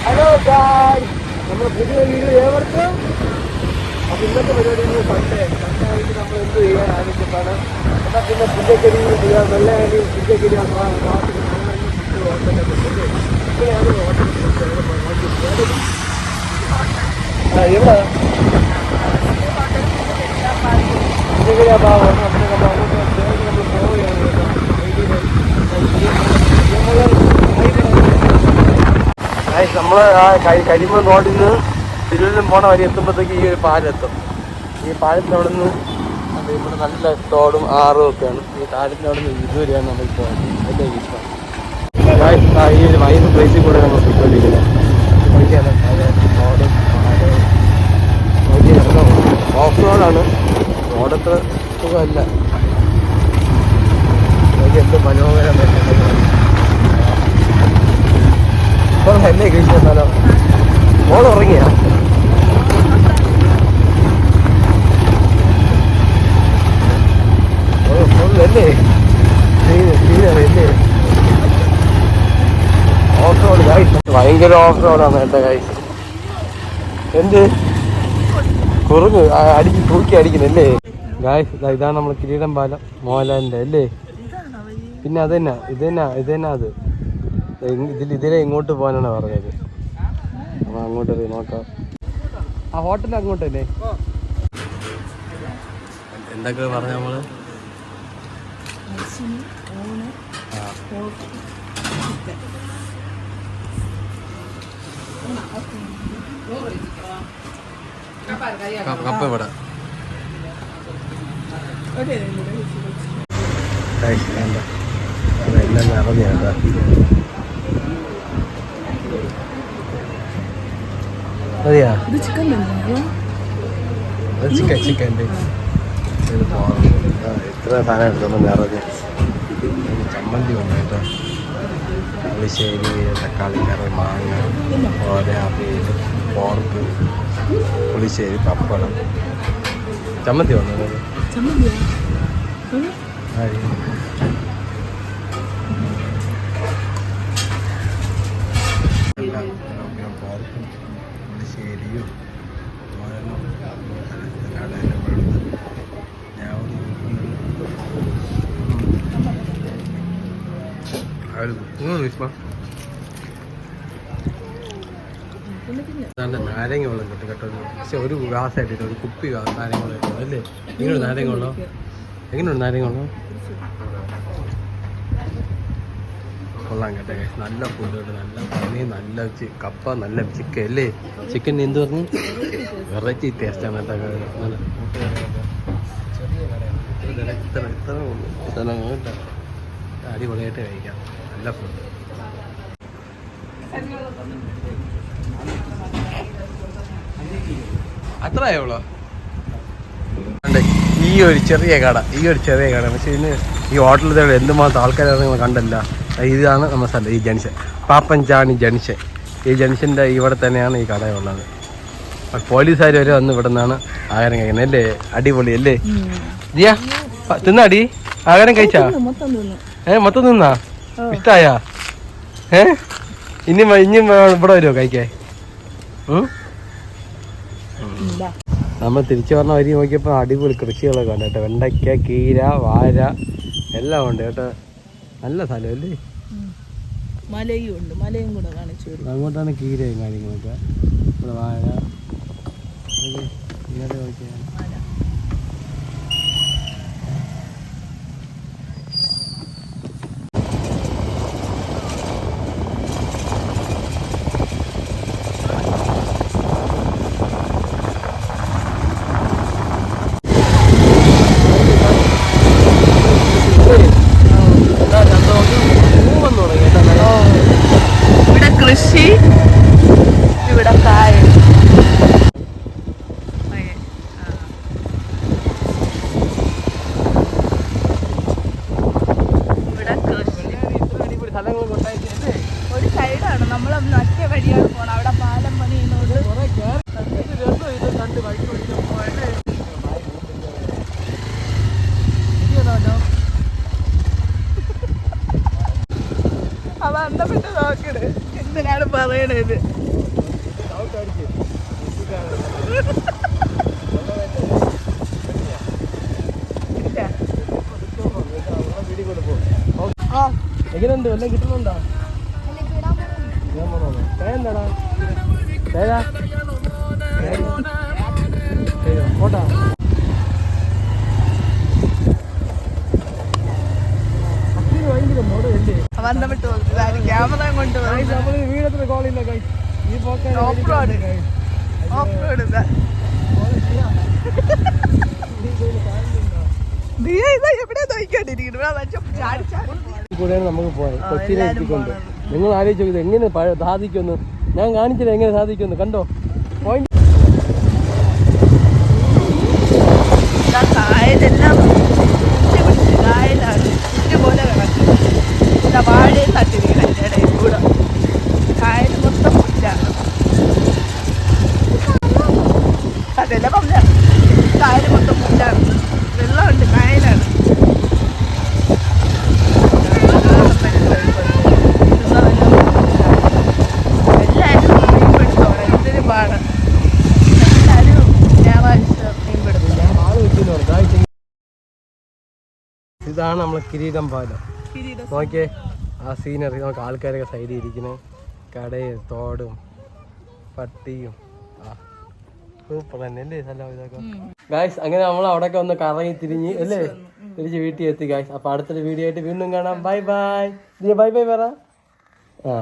Hello guys, നമ്മുടെ പുതിയ video ഏവർക്കും. അപ്പോൾ ഇന്നത്തെ പരിപാടി സൺഡേ ആയിട്ട് നമ്മൾ എന്ത് ചെയ്യാൻ ആലോചിച്ചിട്ടാണ്. എന്നാൽ പിന്നെ പുഞ്ചക്കരി വെള്ളയരി പുഞ്ചക്കരി എവിടെ പുഞ്ചക്കരി ഭാഗമാണ്. അപ്പോൾ നമ്മൾ അങ്ങോട്ട് നമ്മൾ പോവുകയാണ്. നമ്മൾ ആ കരിമൺ റോഡിൽ നിന്ന് തിരുവനന്തപുരം പോണ വഴി എത്തുമ്പോഴത്തേക്ക് ഈ ഒരു പാലെത്തും. ഈ പാലത്തിൻ്റെ അവിടെ നിന്ന് ഇവിടെ നല്ല തോടും ആറും ഒക്കെയാണ്. ഈ പാലത്തിൻ്റെ അവിടെ നിന്ന് ഇതുവരെയാണ് നമ്മൾ പോകുന്നത്. എൻ്റെ ഇഷ്ടം ഈ ഒരു വൈബ് പ്ലേസിൽ കൂടെ നമ്മൾ പോയിക്കൊണ്ടിരിക്കുന്നത്. തോടും ഓഫ് റോഡാണ്. റോഡത്ര സുഖമല്ല. എന്ത് മനോഹരം എന്നെ കഴിച്ചാലോ. മോൾ ഉറങ്ങിയാ? അല്ലേ അല്ലേ ഓഫ് റോഡ് ഗൈസ്, ഭയങ്കര ഓഫ് റോഡാണ് കേട്ടോ ഗൈസ്. എന്ത് കുറുങ്ങ് അടിച്ച് തൂക്കി അടിക്കുന്നല്ലേ ഗൈസ്. ഇതാണ് നമ്മൾ കിരീടം പാലം മോഹൻലാലിൻ്റെ അല്ലേ. പിന്നെ അത് തന്നെ ഇത് തന്നെ അത് ഇതിലെ ഇങ്ങോട്ട് പോകാനാണ് പറഞ്ഞത്. അപ്പം അങ്ങോട്ട് നോക്കാം. ആ ഹോട്ടൽ അങ്ങോട്ടല്ലേ? എന്തൊക്കെ പറഞ്ഞ നമ്മള് കപ്പ ഇവിടെ എല്ലാം നിറഞ്ഞാ. അതെയാ ചിക്കൻ്റെ എത്ര സാധനം എടുത്തൊന്ന് നിറഞ്ഞ്. ചമ്മന്തി ഉണ്ട് കേട്ടോ. പുളിശ്ശേരി, തക്കാളി കറി, മാങ്ങ, ഓര, അവിയൽ, പോർക്ക്, പുളിശ്ശേരി, പപ്പടം, ചമ്മന്തി വന്നത്. പോർക്കും പുളിശ്ശേരിയും നാരങ്ങ വെള്ളം കിട്ടും കേട്ടോ. പക്ഷെ ഒരു ഗ്ലാസ് ആയിട്ടില്ല, ഒരു കുപ്പി നാരങ്ങ വെള്ളം കിട്ടും അല്ലേ. എങ്ങനെയുണ്ട് നാരങ്ങ വെള്ളം? എങ്ങനെയുണ്ട് നാരങ്ങ വെള്ളം? കൊള്ളാം കേട്ടോ. നല്ല ഫുഡ് കേട്ടോ. നല്ല പന്നി, നല്ല കപ്പ, നല്ല ചിക്കൻ അല്ലേ. ചിക്കൻ എന്ത് പറഞ്ഞു? വെറൈറ്റി ടേസ്റ്റാണ് കേട്ടോ. നല്ല ഇത്ര കേട്ടോ. അടിപൊളിയായിട്ട് കഴിക്കാം. നല്ല ഫുഡ്. അത്ര ആയോളോ ഈ ഒരു ചെറിയ കട. പക്ഷെ ഇതിന് ഈ ഹോട്ടലിൽ എന്തുമാത്രം ആൾക്കാരാണ് നിങ്ങൾ കണ്ടല്ല. ഇതാണ് നമ്മുടെ സ്ഥലം, ഈ ജംഗ്ഷൻ, പാപ്പൻചാണി ജംഗ്ഷൻ. ഈ ജംഗ്ഷൻ്റെ ഇവിടെ തന്നെയാണ് ഈ കടയുള്ളത്. പോലീസുകാർ വരെ വന്ന് ഇവിടെ നിന്നാണ് ആഹാരം കഴിക്കുന്നത് അല്ലേ. അടിപൊളി അല്ലേ ജിയാ? തിന്നാടി ആഹാരം കഴിച്ചാ? മൊത്തം തിന്നാ? ഇഷ്ടായാ? ഇനിയും ഇവിടെ വരുമോ കഴിക്കാൻ? നമ്മൾ തിരിച്ചു പറഞ്ഞ വരി നോക്കിയപ്പോൾ അടിപൊളി കൃഷികളൊക്കെ ഉണ്ട് കേട്ടോ. വെണ്ടയ്ക്ക, കീര, വാഴ എല്ലാം ഉണ്ട് കേട്ടോ. നല്ല സ്ഥലമല്ലേ. മലയും ഉണ്ട്, മലയും കൂടെ കാണിച്ചു. അങ്ങോട്ടാണ് കീരയും കാര്യങ്ങളൊക്കെ. ഇവിടെ വാഴ ഇങ്ങനെ നോക്കിയാൽ കൃഷി, ഇവിടെ കായ. ഒരു സൈഡാണ് നമ്മൾ മറ്റേ വഴിയാണ് പോണം. അവിടെ പാലം പണിയുന്നോട് അവ അന്തപ്പെട്ട് നോക്കണ്. എന്തിനാണ് പറയണത്? ഇത് എങ്ങനെയുണ്ട് വല്ലതും കിട്ടുന്നുണ്ടോ എന്താടാ ഏതാ പോട്ടാ ഭയങ്കര മോഡല്ലേ വന്നിട്ട് ക്യാമറ കൊണ്ട് വീടത്ര കോളില്ല ഈ പോക്കാൻ ഓഫ് റോഡ് ഇതാ കൂടെയാണ് നമുക്ക് പോയത് കൊച്ചിയിലെ എത്തിക്കൊണ്ട് നിങ്ങൾ ആലോചിച്ചു ഇത് എങ്ങനെ സാധിക്കുമെന്ന് ഞാൻ കാണിച്ചില്ല എങ്ങനെ സാധിക്കുമെന്ന് കണ്ടോ പോയിന്റ് കായലെല്ലാം കായലാണ് ഇതുപോലെ കിടക്കും വാഴയും തട്ടി വീണ് അതിൻ്റെ ഇടയിൽ കൂടെ കായൽ മൊത്തം പുല്ലാണ് അതല്ല പറഞ്ഞ കായൽ മൊത്തം പുല്ലാണ് വെള്ളമുണ്ട് കായലാണ് എല്ലാവരും മീൻ പിടുത്തോണം എന്തൊരു പാട് എല്ലാവരും ഞായറാഴ്ച മീൻ പിടുത്തം ഇതാണ് നമ്മളെ കിരീടം പാലം നോക്കിയേ ആ സീനറി നമുക്ക് ആൾക്കാരൊക്കെ സൈഡിൽ ഇരിക്കുന്നത് കടയും തോടും പട്ടിയും സൂപ്പർ തന്നെ അല്ലേ സ്ഥലം ഇതൊക്കെ ഗായ്സ് അങ്ങനെ നമ്മൾ അവിടെയൊക്കെ ഒന്ന് കറങ്ങി തിരിഞ്ഞ് അല്ലേ തിരിച്ച് വീട്ടിൽ എത്തി ഗായ്സ് അപ്പൊ അടുത്തൊരു വീഡിയോ ആയിട്ട് വീണ്ടും കാണാം ബൈ ബൈ ബൈ ബൈ പറ ആ